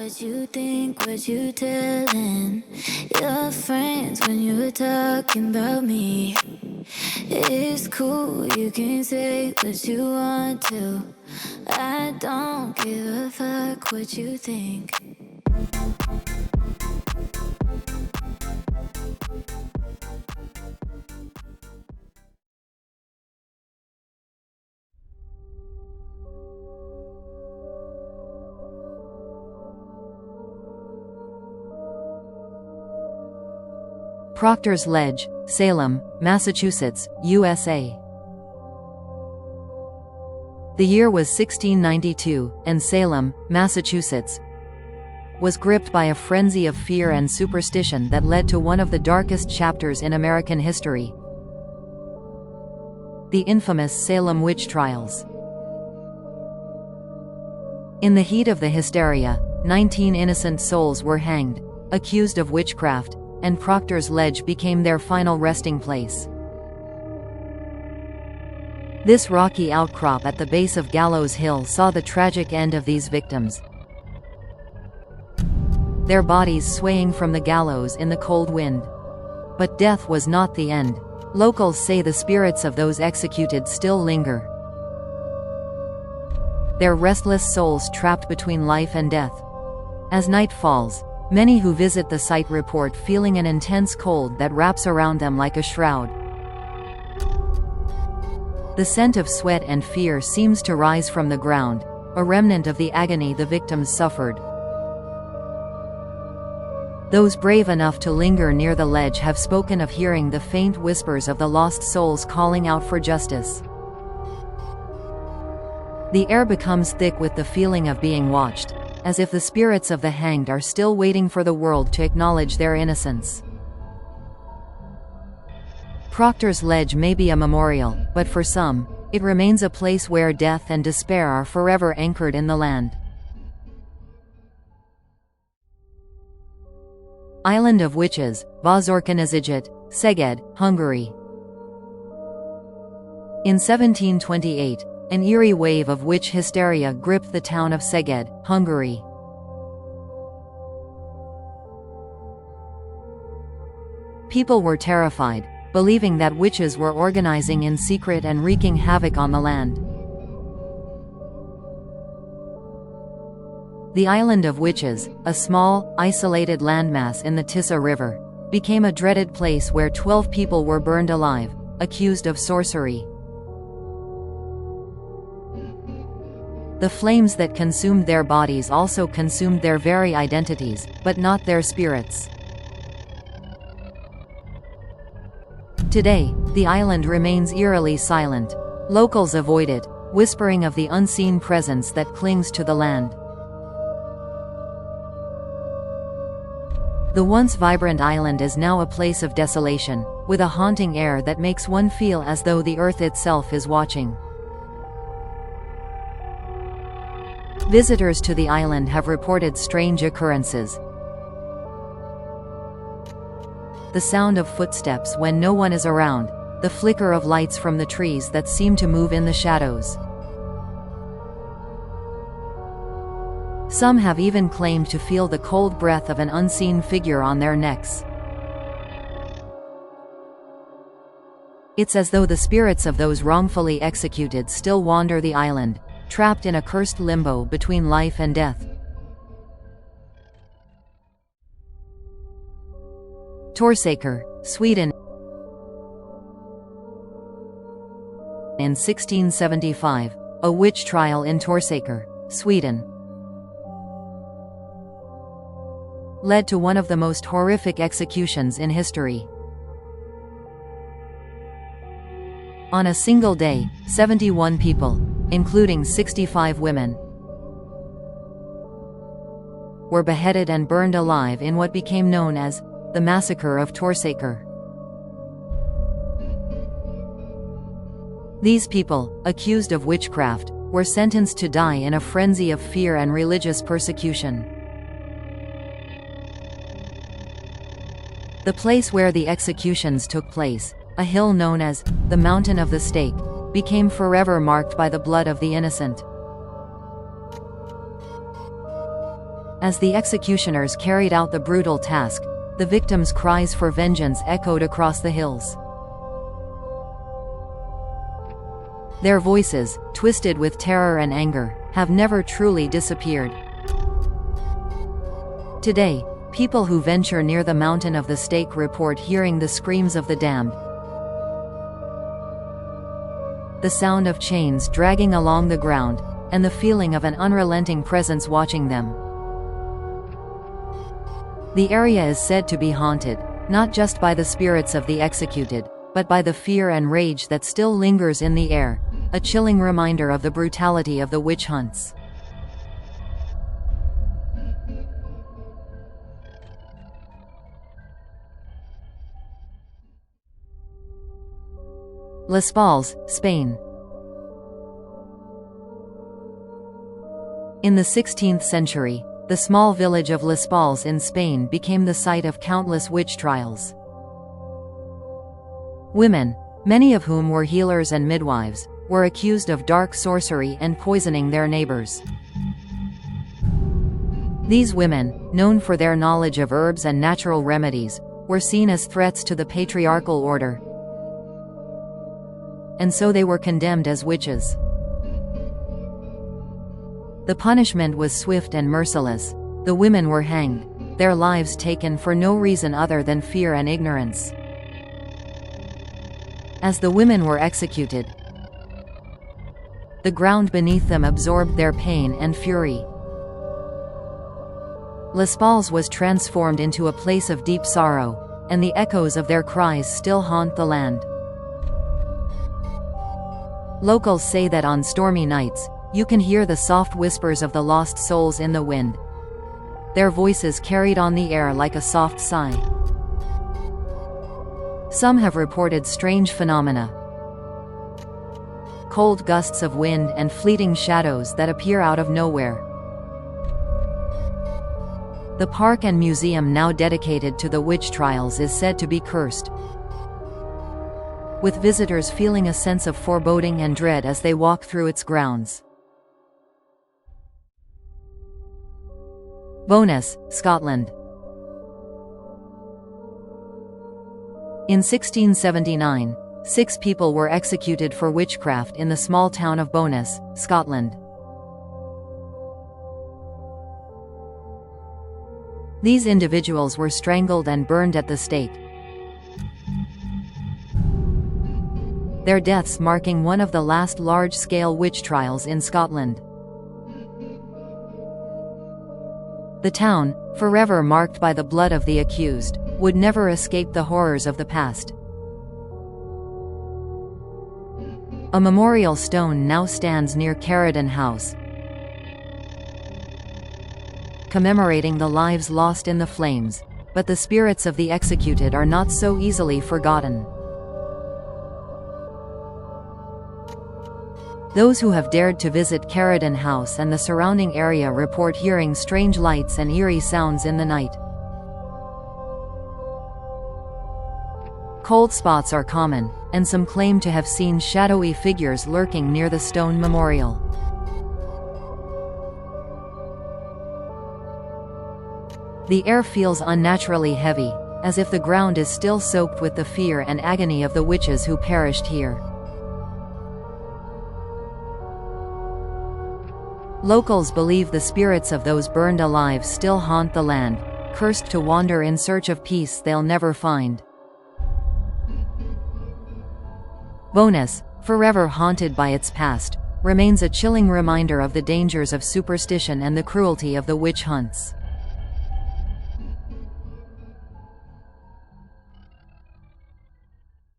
what you think, what you telling your friends when you're talking about me. It's cool, you can say what you want to. I don't give a fuck what you think. Proctor's Ledge, Salem, Massachusetts, USA. The year was 1692, and Salem, Massachusetts, was gripped by a frenzy of fear and superstition that led to one of the darkest chapters in American history: the infamous Salem witch trials. In the heat of the hysteria, 19 innocent souls were hanged, accused of witchcraft, and Proctor's Ledge became their final resting place. This rocky outcrop at the base of Gallows Hill saw the tragic end of these victims, their bodies swaying from the gallows in the cold wind. But death was not the end. Locals say the spirits of those executed still linger, their restless souls trapped between life and death. As night falls, many who visit the site report feeling an intense cold that wraps around them like a shroud. The scent of sweat and fear seems to rise from the ground, a remnant of the agony the victims suffered. Those brave enough to linger near the ledge have spoken of hearing the faint whispers of the lost souls calling out for justice. The air becomes thick with the feeling of being watched, as if the spirits of the hanged are still waiting for the world to acknowledge their innocence. Proctor's Ledge may be a memorial, but for some, it remains a place where death and despair are forever anchored in the land. Island of Witches, Voss, Szeged, Hungary. In 1728, an eerie wave of witch hysteria gripped the town of Szeged, Hungary. People were terrified, believing that witches were organizing in secret and wreaking havoc on the land. The Island of Witches, a small, isolated landmass in the Tisa River, became a dreaded place where 12 people were burned alive, accused of sorcery. The flames that consumed their bodies also consumed their very identities, but not their spirits. Today, the island remains eerily silent. Locals avoid it, whispering of the unseen presence that clings to the land. The once vibrant island is now a place of desolation, with a haunting air that makes one feel as though the earth itself is watching. Visitors to the island have reported strange occurrences. The sound of footsteps when no one is around, the flicker of lights from the trees that seem to move in the shadows. Some have even claimed to feel the cold breath of an unseen figure on their necks. It's as though the spirits of those wrongfully executed still wander the island, trapped in a cursed limbo between life and death. Torsaker, Sweden. In 1675, a witch trial in Torsaker, Sweden, led to one of the most horrific executions in history. On a single day, 71 people, including 65 women, were beheaded and burned alive in what became known as the Massacre of Torsaker. These people, accused of witchcraft, were sentenced to die in a frenzy of fear and religious persecution. The place where the executions took place, a hill known as the Mountain of the Stake, became forever marked by the blood of the innocent. As the executioners carried out the brutal task, the victims' cries for vengeance echoed across the hills. Their voices, twisted with terror and anger, have never truly disappeared. Today, people who venture near the mountain of the stake report hearing the screams of the damned, the sound of chains dragging along the ground, and the feeling of an unrelenting presence watching them. The area is said to be haunted, not just by the spirits of the executed, but by the fear and rage that still lingers in the air, a chilling reminder of the brutality of the witch hunts. Les Palmas, Spain. In the 16th century, the small village of Les Palmas in Spain became the site of countless witch trials. Women, many of whom were healers and midwives, were accused of dark sorcery and poisoning their neighbors. These women, known for their knowledge of herbs and natural remedies, were seen as threats to the patriarchal order, and so they were condemned as witches. The punishment was swift and merciless. The women were hanged, their lives taken for no reason other than fear and ignorance. As the women were executed, the ground beneath them absorbed their pain and fury. Les Palmas was transformed into a place of deep sorrow, and the echoes of their cries still haunt the land. Locals say that on stormy nights, you can hear the soft whispers of the lost souls in the wind, their voices carried on the air like a soft sigh. Some have reported strange phenomena: cold gusts of wind and fleeting shadows that appear out of nowhere. The park and museum now dedicated to the witch trials is said to be cursed, with visitors feeling a sense of foreboding and dread as they walk through its grounds. Voss, Scotland. In 1679, 6 people were executed for witchcraft in the small town of Voss, Scotland. These individuals were strangled and burned at the stake, their deaths marking one of the last large-scale witch trials in Scotland. The town, forever marked by the blood of the accused, would never escape the horrors of the past. A memorial stone now stands near Caradon House, commemorating the lives lost in the flames, but the spirits of the executed are not so easily forgotten. Those who have dared to visit Caradon House and the surrounding area report hearing strange lights and eerie sounds in the night. Cold spots are common, and some claim to have seen shadowy figures lurking near the stone memorial. The air feels unnaturally heavy, as if the ground is still soaked with the fear and agony of the witches who perished here. Locals believe the spirits of those burned alive still haunt the land, cursed to wander in search of peace they'll never find. Voss, forever haunted by its past, remains a chilling reminder of the dangers of superstition and the cruelty of the witch hunts.